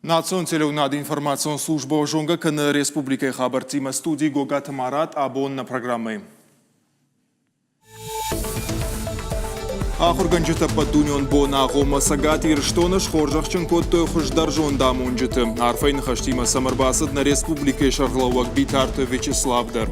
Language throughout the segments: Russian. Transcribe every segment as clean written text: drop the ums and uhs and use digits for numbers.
Națion Teleunad Informațion Slujba Jonga Când Republica Habartima Studii Gogat Marat Abon na программы. Ахурганжыта Падунион Бона Гома Сагат Ирштона Шхоржахчен Котто Хуждаржон Дамунжыты. Арфайн Хаштима Самарбасад на Республике Шарловак Битарто Вячеславдар.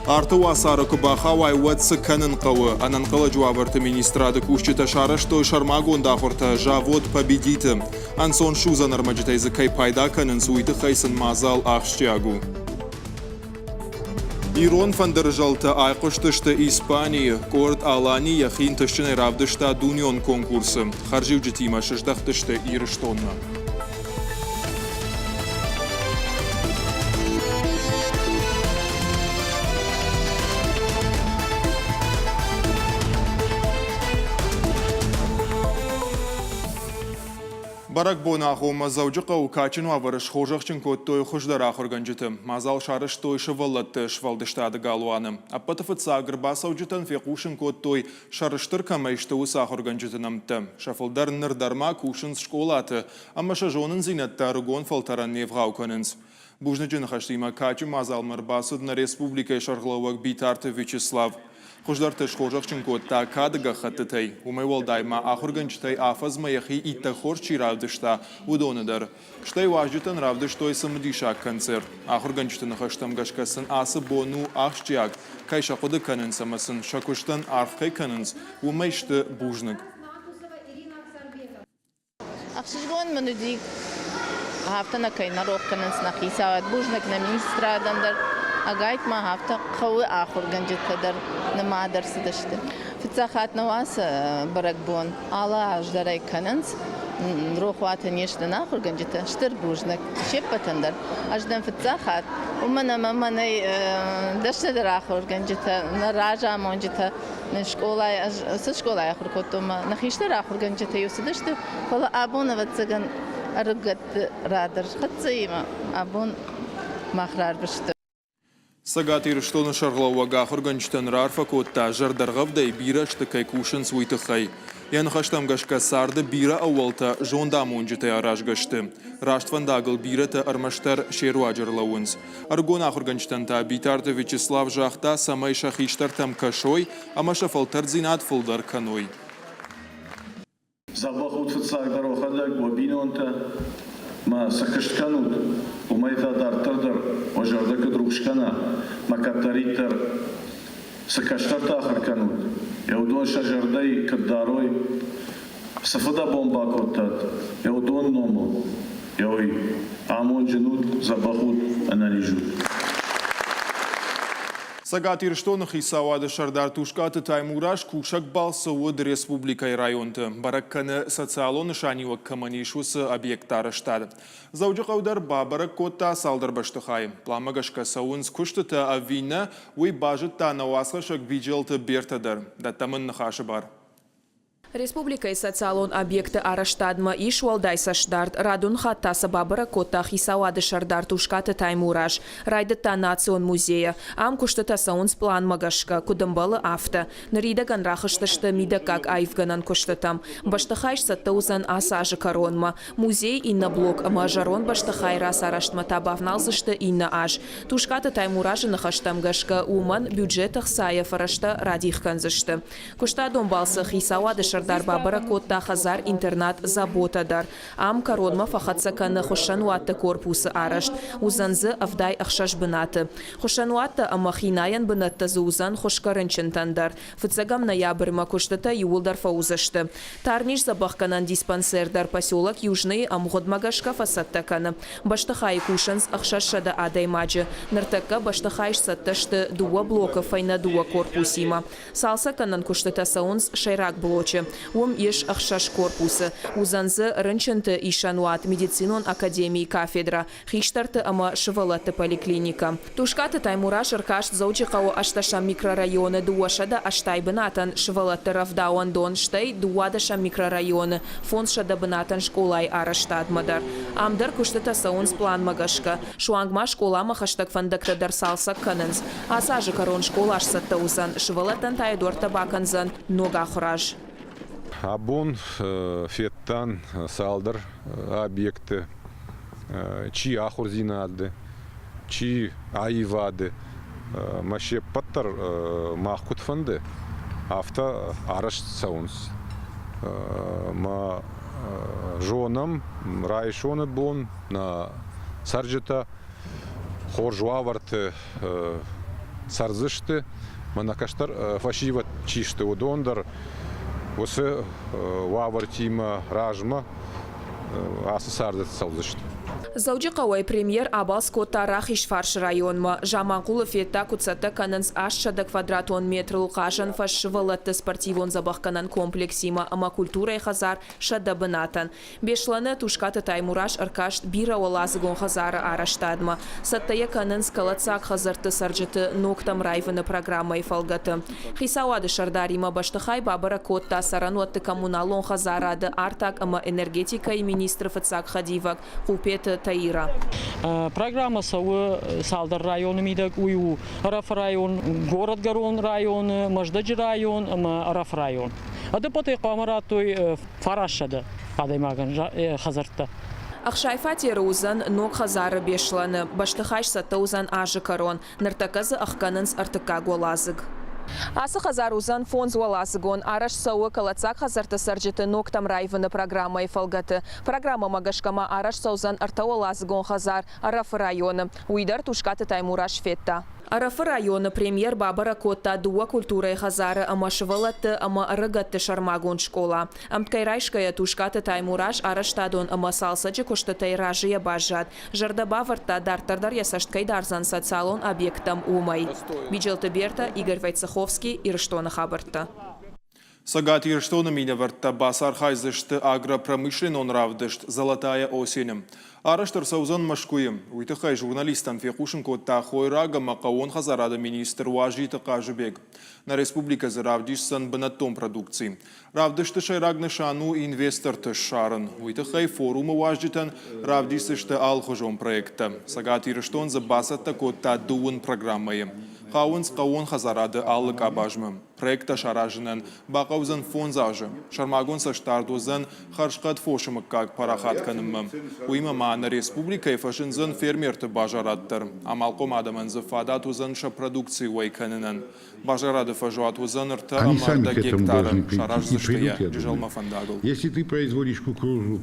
Арту Асара Кубахавай Уатса Кананкава. Ананкала Джуабарта министрада Кушчита Шарашто Шармагон Дахорта Жавод Победита. Ансон Шуза Нармаджита Изакай Пайда Канансуита Хайсан Мазал Ахштягу. Ирон фандержалта айқоштышта Испания, Корт Алани яхин тышчыны равдышта Дунион конкурсы. Харжив житима шыждахтышта Ирыштонна. Барак Бонахо Мазауджика у Качину Аварыш Хожахчин Коттой Хождарах органжиты. Мазал Шарыш Той Шевалатты Швалдыштады Галуаны. Аппатафыца Агрбасауджитан Фекушин Коттой Шарыштыр Камайшты Усах органжитынамты. Шафалдар Нырдарма Кушин школаты. Амаша Жонын Зинетта Ругон Фалтаран Невгауканынс. Бужныджин Хаштима Качу Мазал Марбасуд на Республика Шарловак Битарты Вячеслав. Хождарты Шхожахчин Котта Кадыга Хаттытай. Умайвал Дайма Ахурганчтай Афазма Яхи Итта Хорчи Равдышта Удоныдар. Штай важжитан Равдыштой Самдишак концерт. Ахурганчтан Хаштам Гашкасын Асы Бону Ахштяг. Кайшақуды Канынсамасын Шакуштан Архай Канынс. Умайшты Бужнык. Ахшижгон Манудик. Хафтана Кайнаров Канынс Нахисават Бужнык на министрадандар. Агайт ма хафта қауы Ахурганчит Кадар نما درس داشته فتاخات نواس برقبون على عجدري كننس نروح واتنيش لناخر جنجته اشتر بوجنك شبه تندر اجدن فتاخات ومن مامني دشت در اخر جنجته نراجع مونجته نشكولا سشكولا اخر كنتم نخيشتر اخر جنجته يوسدشت فلا ابون وتسجن رقت رادر خصيما ابون مخرار بشت Сагат Ирштона Шарловага Ахурганчтан Рарфа Котта Жардаргавдай Бира Штакай Кушин Суитахай. Ян Хаштам Гашка Сарда Бира Ауалта Жонда Мунджите Аражгашты. Раштвандагл Бирата Армаштар Шеруаджар Лауынс. Аргон Ахурганчтанта Битарта Вячеслав Жахта Самай Шахиштар Там Кашой, Амаша Фалтарзинат Фулдар Каной. Забахут Фацагдарохада Гобинонта ما سكشت كانود وما يتدار تردر وجردك دروشكنا ما كتريتر سكشتر تاخر كانود يودون شجردي كداروي سفدا بومبا كوتات يودون نومو يوي عمون جنود زبخود أنا نجود Сагат Ирштона Хисавада Шардар Тушкаты Таймураш Кушак Балсауд Республикой районты. Баракканы социалоны шанивак каманишусы объектары штады. Зауджақаудар Бабарак Котта Салдар Баштыхай. Пламагашка Саунс Куштыта Авина уй бажытта навасхашак виджелты бертадар. Даттамын нахашы бар. Республика и социалон объекты араштадма и шуалдай сашдарт радун хатта сабабара кота хисавады шардар тушкаты таймураш райдата национ музея ам куштата саунс план магашка кудамбалы авто нарида ганрахыштышты мида как айфганан куштатам баштахайш саттаузан асажы коронма музей инна блок мажарон баштахай рас араштма табавналзышты инна аш тушкаты таймуражы нахаштам гашка уман бюджетах сая фарашта радихканзышты кушта домбалсы хисавады Дарба Баракотта Хазар интернат заботадар. Ам коронма фахатсаканы хошануатты корпусы арашт. Узанзы авдай ахшаш бынаты. Хошануатты амахинаян бынатты зузан хошкарынчынтандар. Фыцагам ноябрьма куштата юлдар фаузашты. Тарниш забахканан диспансердар поселок Южный амгодмагашка фасаттаканы. Баштахай кушанс ахшашада адаймаджы. Нартакка баштахайш сатташты дуа блока файна дуа корпусима. Салсаканан куштата саунс шайрак блочы. Ом еш ахшаш корпусы. Узанзы рынчынты ишануат медицинон академии кафедра. Хиштарты ама шывалатты поликлиника. Тушкаты таймураш аркаш заучикау ашташа микрорайоны дуашада аштайбынатан шывалатты равдауан дон штай дуадаша микрорайоны. Фонд шада бынатан школай араштадмадар. Амдар куштата саунс план магашка. Шуангма школама хаштаг фандактадар салсак канынс. Асажы корон школаш саттаузан. Шывалаттан тайдор табаканзан нога хураж. Абон феттан салдар объекты чи ахурзинады, чи айвады, маше паттар махкут фанды, авто араш саунс. Ма жонам райшоны бон на сарджета хоржуаварты сарзышты, манакаштар фашиват чишты удондар. Осы вавартима ражма асысарды салзышты. Заудиқауай премьер Абалс Кота Рахиш Фарш районма. Жаманқулов етта куцата канынс ашшада квадратон метр лқажан фаш валатты спортивон забаққанан комплексима, ама культура и хазар шада бынатан. Бешланы тушкаты таймураш аркашт бира олазыгон хазара араштадма. Саттая канынс калацак хазарты сарджыты ноктам райвыны программа и фалгаты. Хисауады шардарима баштахай бабара Котта сарануатты коммуналон хазарады артак, ама энергетика и министров Ицак Хадивак Купеты Таира. Программа сауы Салдар районы мидак уйу, Араф район, город Гарон район, Мождаджи район, Араф район. Ады поты камаратой Фарашада, адаймаган хазарта. Ахшайфати рузан ног хазары бешланы, баштыхаш сатаузан ажы корон, нартаказы ахканынс артыка голазык. Асы хазарузан фон зуаласыгон араш сауы калацак хазарты сарджеты ноктам райвыны программа и фалгаты. Программа магашкама араш саузан артауаласыгон хазар Арафы районы. Уйдар тушкаты таймураш фетта. Арафы районы премьер Бабара Котта дуа культура и хазары ама шывалаты ама рыгатты шармагон школа. Амткайрайшкая тушкаты таймураш араштадон ама салсаджи коштатай ражия бажат. Жардаба варта дартардар ясашткай дарзан социалон объектам умай. Виджелты Берта, Игорь Войцеховский, Ирштона Хабарта. Сагат Ирштона меня варта басар хайзышты агропромышленон равдышт золотая осенем. Араштар саузан машкуем. Уйтахай журналистан фекушин Котта хойрага макаон хазарада министр Важита Кажыбек. На республика за равдишсан банатом продукции. Равдышты шайрагны шану инвестор тышаран. Уйтахай форума Важитан равдисышты алхожом проекта. Сагат Ирштон за басата Котта дуын программаем. Хауынс қауын хазарады аллық абажмы. Проекта шаражынан бақаузан фонзажы. Шармагон саштардузан харшқат фошымық как парахатканымы. Уйма мааны республика ефашынзан фермерті бажараттыр. Амалқом адамынзы фадатузан продукции уайканынан. Бажарады фажуатузан ырты амарда гектары. Шаражзыштыя, жыжалма фандагыл. Если ты производишь кукурузу,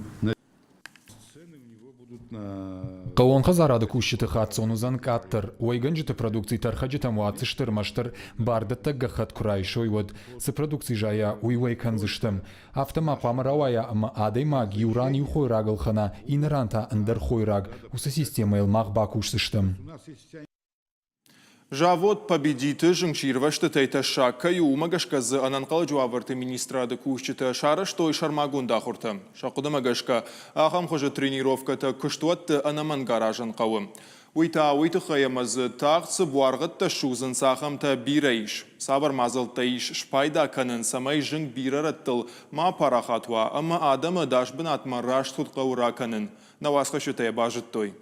Қауын хазарады күшіті қатсонузан каттыр. Ойгынжыты продукции тархаджыта муатсыштыр маштыр барды тагга хат курайшой вод. Сы продукции жая уйвай канзыштым. Автома памаравая ама адайма гиуран юхой рагылхана инеранта андыр хойраг. Усы система илмақ бакушсыштым. Жавод победиты жыңчирвашты тайта шакка юмагашка за ананқалы жуаварты министрады кушчыты шарыш той шармагунда хурты. Шақуды магашка ахам хожы тренировката күштуатты анаман гаражын қауы. Уйта қайымызы тағцы буарғытты шузын сақымта бирайш. Сабыр мазылты иш шпайда канын самай жың бирараттыл ма парахатуа, ама адамы дашбын атма раш тұтқауыра канын. Навасқа шүтая бажыттой.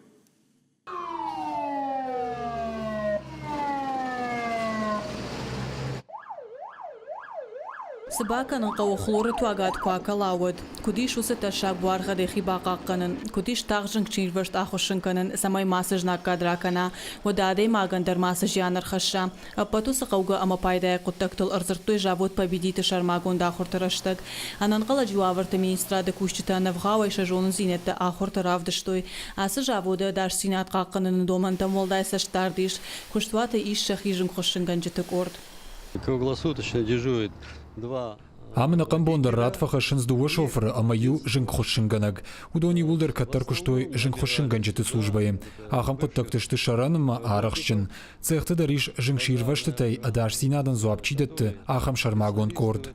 Сыбаканын қауы хлоры туагат куакалауыд. Кудиш усы таша буарға дехи бақаққанын, кудиш тағжын кчинвышт ахушынканын самай масыжнак кадракана, водадей магандар масыж яныр хаша. Аппатусы қауғы ама пайдая құттақтыл ырзырттой жавод победиті шармагонда ахуртырыштық. Ананқала жуавырты министрады күшчіті навғавай шажонын зинетті ахуртыр авдыштой. Асы жаводы даш синат қаққанын доманта молдайса штардиш, күштуаты иш шахижын хушынған жітік орд. Круглосуточно дежурит два. Амына камбондар ратфаха шынздуы шофыры амаю жынк хошынганаг. Удони улдар каттар куштой жынк хошынган жеті службайы. Ахам құттақтышты шараныма арақшын. Цехты дариш жынк ширваштытай адаш синадан зуапчидетті ахам шармагон корд.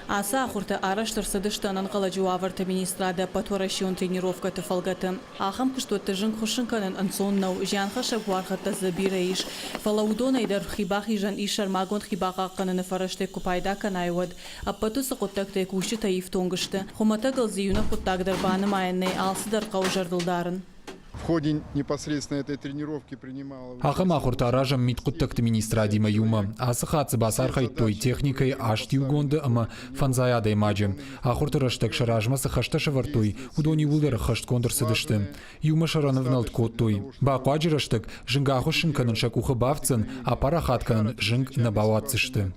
Аса ахурты араштыр садышты ананқала жуаварты министрады патуарашион тренировкаты фалгаты. Ахам күштуатты жынк хошынканын ансоннау жанха шагуархатты забира иш. Фалаудон айдар хибах ижан иш шармагон хибах аққаныны фарашты купайда канайвад. Аппатусы құттақтай күші таиф тоңғышты. Хумата ғылзиюна құттақдар баны майыннай алсыдар қау жардылдарын. ходе непосредственно этой тренировки принимала... Ахам ахуртаражам миткуттакты министра Дима Юма. Асыхатсы басархай той техникой аштив гонды ама фанзаядай маджим. Ахуртараштак шаражмасы хашташа вартой. Удони вулдары хашт кондырсыдышты. Юма шарановналт кот той. Бақуаджираштак жингаху шинканын шакуха бавцын, а парахатканын жинг набаватсышты.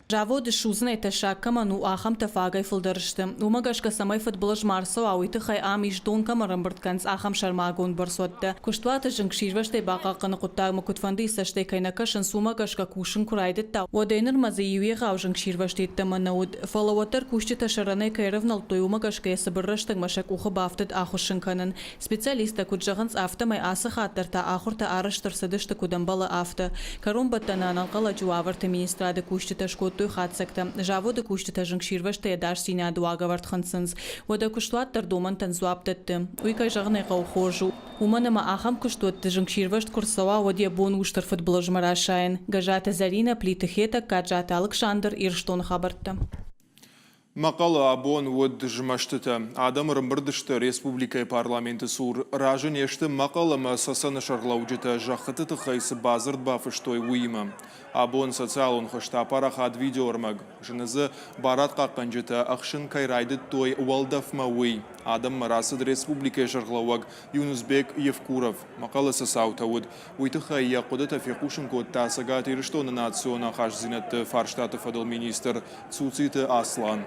Жаводы шузнай ташаккама ну ахам тафагай фылдырышты. Умагашка самай футболыш марсо ауиты хай амиш дон камарам быртканс ахам шармагон барсотты. Куштуаты жинг ширваштай бақақаны құттағымы күтфанды исаштай кайнакашын сумагашка кушын курайдытта. Одайныр мазы юе гау жинг ширваштай таманауд. Фалаватар кушчы ташаранай кайрывнал той умагашка ясыбырраштаг машак ухы бафтыд ахушын канын. Специалиста куджағынс автамай асы хаттырта ахурта арыштырсыдышты кудамбалы авты. Карумбаттана аналқала жуаварты министрады кушчы ташкоттой хатсакта. Жаводы кушчы тажынг ширваштай адаш синя дуагаварт хансынс. Ода куштуаттар доман танзуаптытты. Уйкай жағынай қаухожу. Уманама ахам куштуатты жынг ширвашт курсава одия бон уштар футболыж марашайын. Гажата Зарина плитыхета каджата Александр Ирштон хабартты. Мақалы абон өд жымаштыты. Адам рымбырдышты республикай парламенті сур. Ражын ешті мақалымы сасаны шарлаудыты жақыты тұқайсы базырд бафыштой уйымы. Абон социалын қышта парахат видеормаг. Жынызы барат қаққан жыты ақшын кайрайды той уалдафма уй. Адам марасыд республикай шарлауаг Юнусбек Евкуров. Мақалы сасаутауд. Уйтықай яқуды тафиқушын код тасагат ирштоны национа қаш зинетті фарштаты фадыл министр Цуциты Аслан.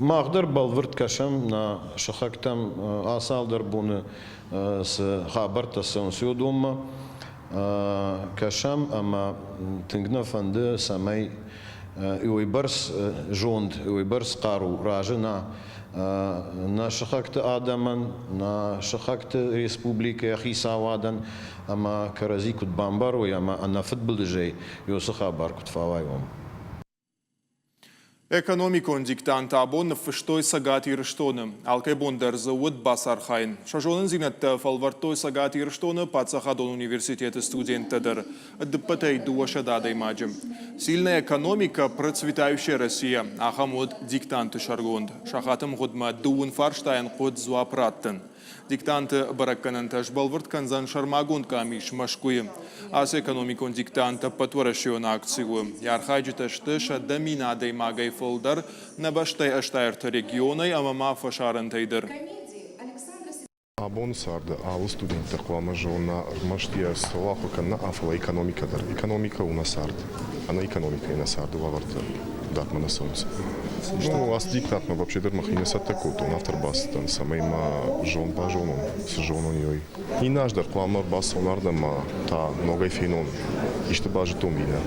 Мағдар балвырт кашам на шахактам асалдар буны с хабарта сансио дома кашам ама тингна фанды самай уйбарс жонд уйбарс кару ражина на шахакта адаман на шахакта республика Хисавадан ама каразикут бамбару ама на футбол дежей юса хабар кут фавайом. Экономикон диктант абон фыштой сагат ирштоны. Алкай бондар завод басархайн. Шажонын зинетті фалвартой сагат ирштоны Пацахадон университеты студенттадыр. Дыппатай дуашададай маджим. Сильная экономика, процветающая Россия. Ахамод диктанты шаргонд. Шахатым годма дуын фарштайн код зуапраттын. Диктанты баракканын ташбалвард канзан шармагон камиш машкуи. Ас экономикон диктанта патварашион акцию. Ярхайджи ташты шадаминадай магай фолдар набаштай аштайрты регионай амама фашарантайдыр. Абон сарды алу студенттер қуамы жолына маштия солаху канна афала экономикадар. Экономика у нас сарды. Она экономика и на сарды лаварты. Датма на солнце. Ну, аз диктатно вообще дърмах и не са такото. На авторбастан сама има жон па жоном. С жоnon йой. И наш дар қуамар бас сонарда ма та много фенон. И ще бажи том вина.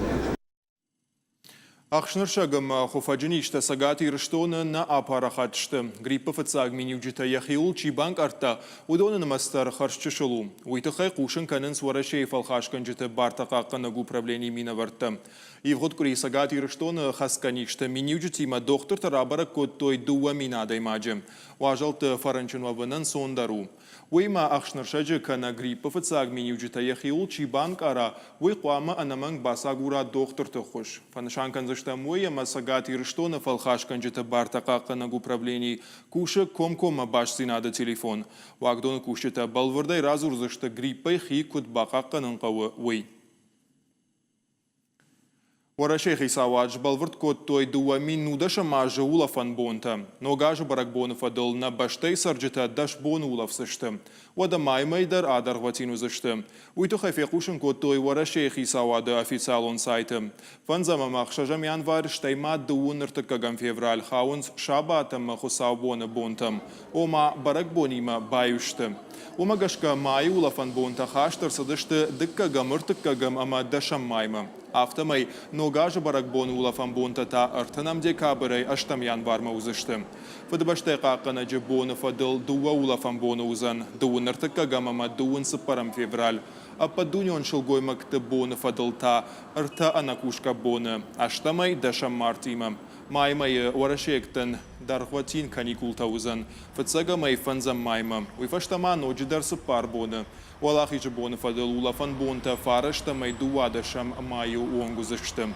Ахшныршагам хофаджини ишта сагати ирштоны на апарахатшты. Гриппа фацаг минивджита яхиул чибанк арта удонын мастар харшчышылу. Уйтахай кушын канын сварашей фалхашканджита бартақаққанагу управление минаварта. Ивгод кури сагати ирштоны хасканишта минивджитима доктор тарабара коттой дуа минадай маджем. Важалты фаранчынвавынан сондару. Уйма ахшныршаджы кана гриппа фацаг минивджита яхиул чибанк ара уйқуама анаманг басагура доктор тұхуш. Фанышанкан Штамуя масагат ирштона фалхашкан жита бартақаққанаг управлений куша комкома башси надо телефон. Вагдон кушета балвардай разурзышта гриппай хи кут бақаққанын қауы уй. Варашей Хисавадж балвард кот той дуа минудаша мажа улафан бонта. Но гажа барак бонуфа дол на баштай сарджита даш бон улафсышты. Вада маймайдар адар ватину зышты. Уйту хайфекушын кот той Варашей Хисавада официалон сайты. Фанзама махшажам январь штайма дууныртыккагам февраль хаунс шабатам хусау боны бонтам. Ома барак бонима баюшты. Ома гашка май улафан бонта хаштар садышты дыккагам ыртыккагам ама дашам майма. Автомай ногажа баракбон улафан бонта та артанам декабрай аштам январ маузышты. Фадбаштай қаққана жебоны фадыл дуа улафан боны узан. Дуын артыккагам ама дуын сыпарам февраль. Апа дуньон шылгой макты боны фадыл та арта анакушка боны. Аштамай дашам мартима. Маймай уарашектен дархватин каникул таузан. Фацагамай фанзам майма. Уйфаштама ноджи дарсы пар боны. Валахи же боны фадыл улафан бонта фараштамай дуадашам маю уонгузыштым.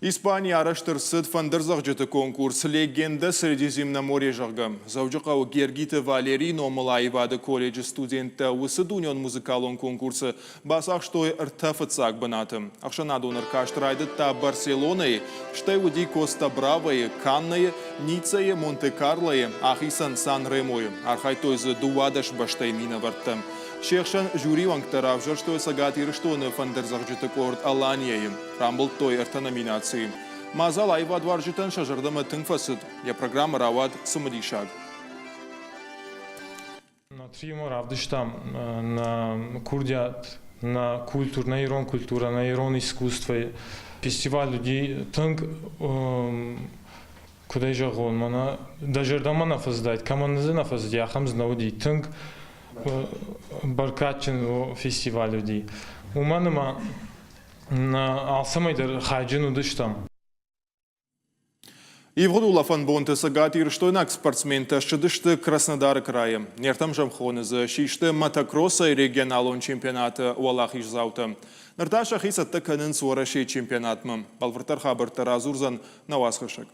Испания араштырсыд фандырзақ жыты конкурс «Легенда Средиземноморья жағым». Заужықау Гергита Валерий Номылаевады колледжі студенті ұсы дунион музыкалон конкурсы басақ штой ыртафыцақ бынатым. Ақшанадоныр каштрайды та Барселонай, штай уди Коста Бравай, Каннай, Ницай, Монте-Карлай, Ахисан Сан-Ремой. Архайтойзы дуадаш баштай мина варттым. Шехшан жюри вангтарав жырштой сагат ирыштоны фандырзақ жыты корд Аланияйым. Рамбыл той ырта номинации. Мазал айвад варжитан шажырдымы тыңфасыд. Я программа равад самадишаг. На триумор равдыштам на курдят, на культур, на ирон культура, на ирон искусство. Фестиваль людей тынг куда и жагон мана даже дома нафаздать, команды нафаздать, а хам знауди тынг баркатчин фестиваль людей. У меня на алсамайдер хаджин удыштам. Евгодула фанбонты сагат ирштойнак спортсменты шыдышты Краснодары крайы. Нертам жамхонызы шишты мотокросса и регионалон чемпионаты уалах ижзауты. Нырташа хисатты көнін суарашей чемпионатмы. Балвыртар хабыртар азурзан навасхышык.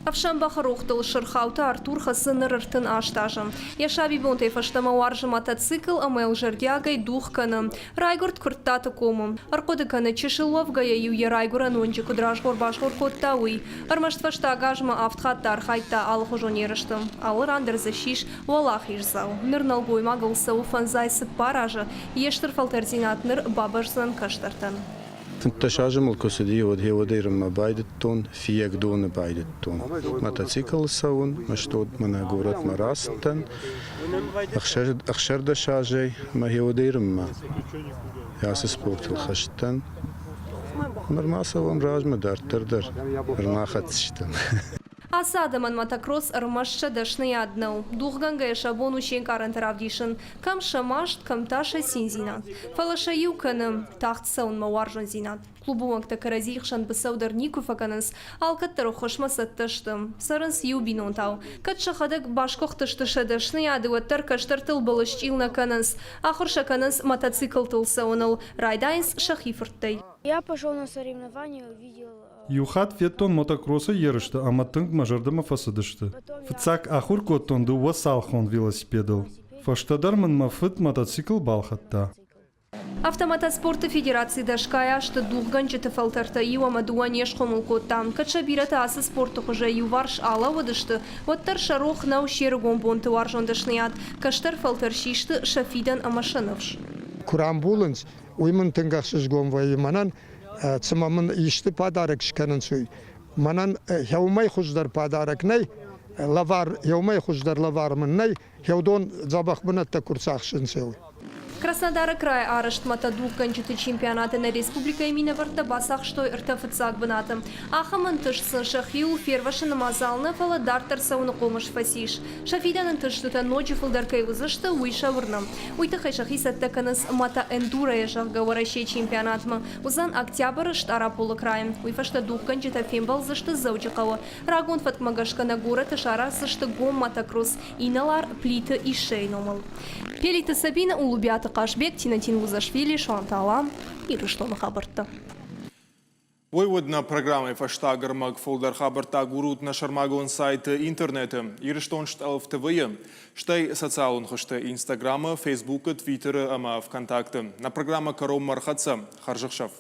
Авшамбаха рухтыл шырхаута Артур хасыныр ыртын аштажым. Яшаби бонтей фаштама варжы мотоцикл амел жардягай дух каны. Райгурт курттаты комым. Аркоды каны чешылов гая юе райгура нончы кудрашгор башгор коттауи. Армашт фашта гажма автхаттар хайта алхужон ерыштым. Алыр андыр защиш валах ижзау. Нырнал гойма гылса уфанзайсы паражы. Ештыр фалтерзинатныр бабажзан каштартан. Ташажым ылкосыди вот хеводейрым байдыттон, фиек доны байдыттон. Мотоцикл саун, маштод мана город марастан, ахшер дашажей, ма хеводейрым ма. Ясы спортил хаштан. Мармасавам ражма дартырдар, мармахатсиштан. Асадаман мотокросс армашша дашны аднау. Духганга яшабон учен карантаравдишын. Кам шамашт, кам таша синзинат. Фалаша юканым, тахт саун маваржон зинат. Клубумакта каразихшан бысаудар никуфаканынс, алкаттару хошмасаттыштым. Сарынс юбинонтау. Катшахадык башкохтыштыша дашны адываттар каштартыл балышчилна канынс. Ахырша канынс мотоцикл тылсауныл. Райдайнс шахифырттай. Я пошел на соревнования, увидел... Юхат феттон мотокросса ерышты, ама тынг мажардыма фасыдышты. Фыцак ахур коттонду васалхон велосипедал. Фаштадарман мафыт мотоцикл балхатта. Автомотоспорта Федерации Дашкая, что духганчата фалтарта ива мадуане шхомулко там, качабирата асы спорта хуже юварш ала водышты, вот тар шарох на ущеру гомбонты варжон дашният, каштар фалтаршишты шафидан амашановш. Курамбулынс, уймын тынгахшыш гомвайы манан, цымамын ишты падарок шканын суй. Манан яумай хуждар падарок най, лавар, яумай хуждар лавармын най, яудон забах бынатта курсахшын сеуй. Краснодара край арышт матадухганчаты чемпионаты на республика имена варта басах что РТФЦАк бынатым. Ахамын тышсын шахиу фервашын мазалны фала дартар сауны комыш фасиш. Шафиданын тыштыта ночи фылдаркай вызышты уйша вырным. Уйтахай шахи саттаканыз мата эндура яшах говорящий чемпионатмы. Узан октябрь штараполы краем. Уйфашта духганчата фембал зышты заучакава. Рагон фатмагашка на город шара зышты гом матакросс. Иналар плиты и шейномал. Пелита Сабина улубята Кашбек, Тинатин Вузашвили, Шуантала и Рышлона Хабарта. Войводна программы фаштагар маг фолдар Хабарта гурут на шармагон сайты интернета. Ирыштоншт ЛФТВ, штай социалон хошты Инстаграма, Фейсбука, Твиттера, ама ВКонтакте. На программа Каром Мархатса, Харжахшав.